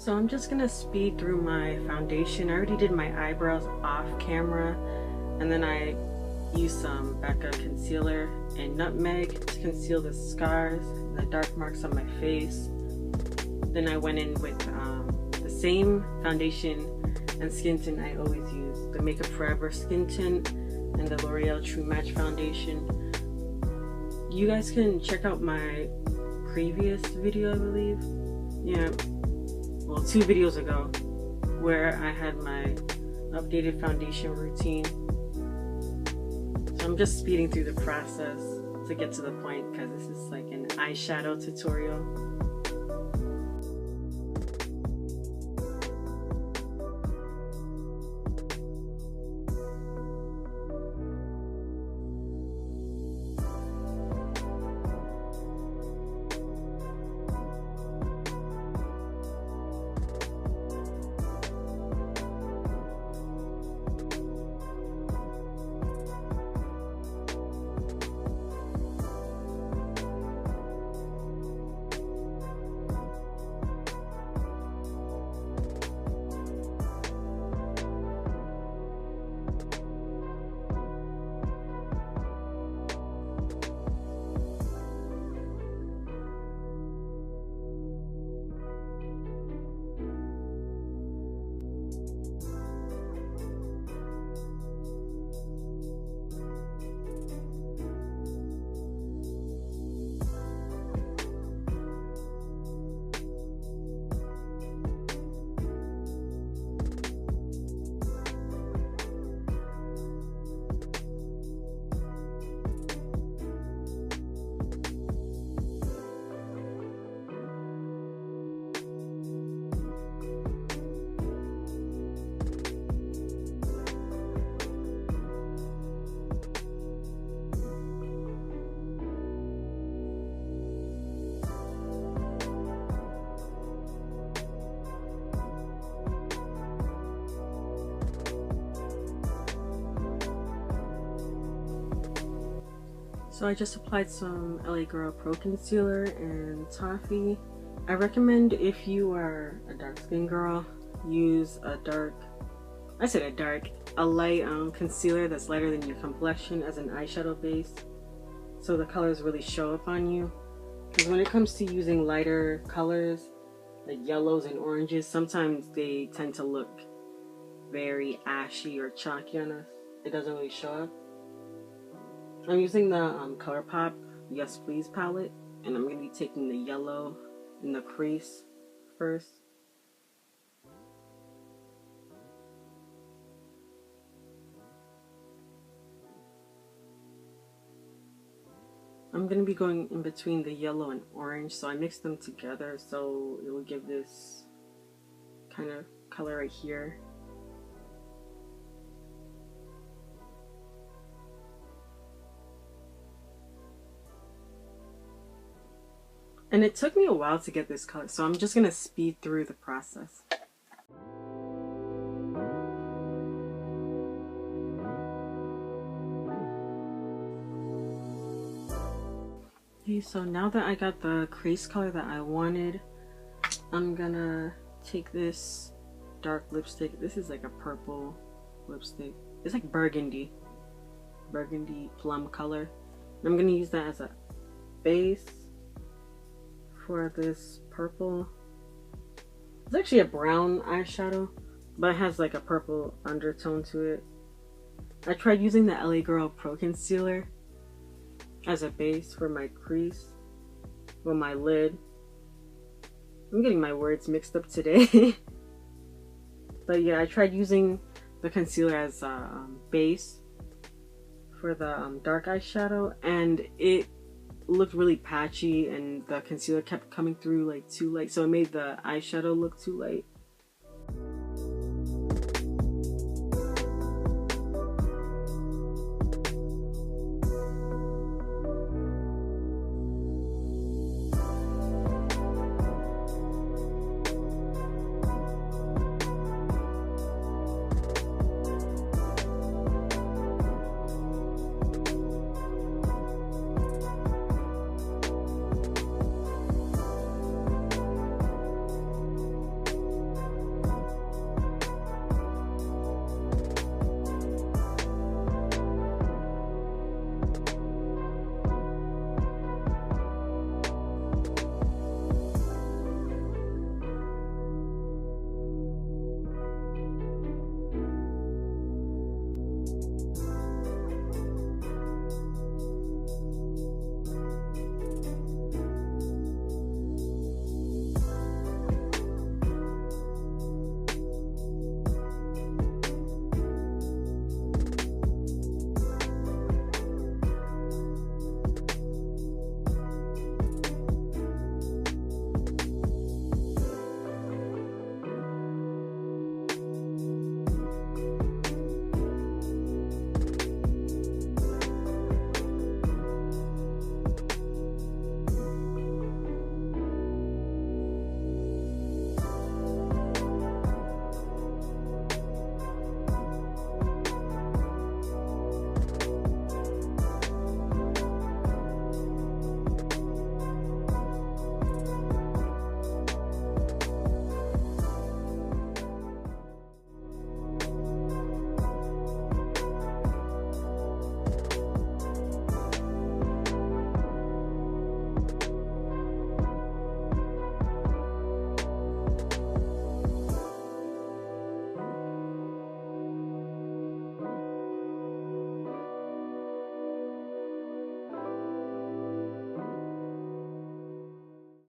So I'm just gonna speed through my foundation. I already did my eyebrows off camera, and then I used some Becca concealer and nutmeg to conceal the scars and the dark marks on my face. Then I went in with the same foundation and skin tint I always use, the Makeup Forever skin tint and the L'Oreal True Match foundation. You guys can check out my previous video, I believe. Yeah, well, 2 videos ago, where I had my updated foundation routine. So I'm just speeding through the process to get to the point because this is like an eyeshadow tutorial. So I just applied some LA Girl Pro Concealer and Toffee. I recommend, if you are a dark skin girl, use a light concealer that's lighter than your complexion as an eyeshadow base, so the colors really show up on you. Because when it comes to using lighter colors like yellows and oranges, sometimes they tend to look very ashy or chalky on us. It doesn't really show up. I'm using the ColourPop Yes Please palette, and I'm going to be taking the yellow in the crease first. I'm going to be going in between the yellow and orange, so I mixed them together so it will give this kind of color right here. And it took me a while to get this color, so I'm just going to speed through the process. Okay, so now that I got the crease color that I wanted, I'm gonna take this dark lipstick. This is like a purple lipstick. It's like burgundy plum color. And I'm gonna use that as a base for this purple. It's actually a brown eyeshadow, but it has like a purple undertone to it. I tried using the LA Girl Pro Concealer as a base for my crease, or my lid. I'm getting my words mixed up today. But yeah, I tried using the concealer as a base for the dark eyeshadow, and it looked really patchy, and the concealer kept coming through like too light, so it made the eyeshadow look too light.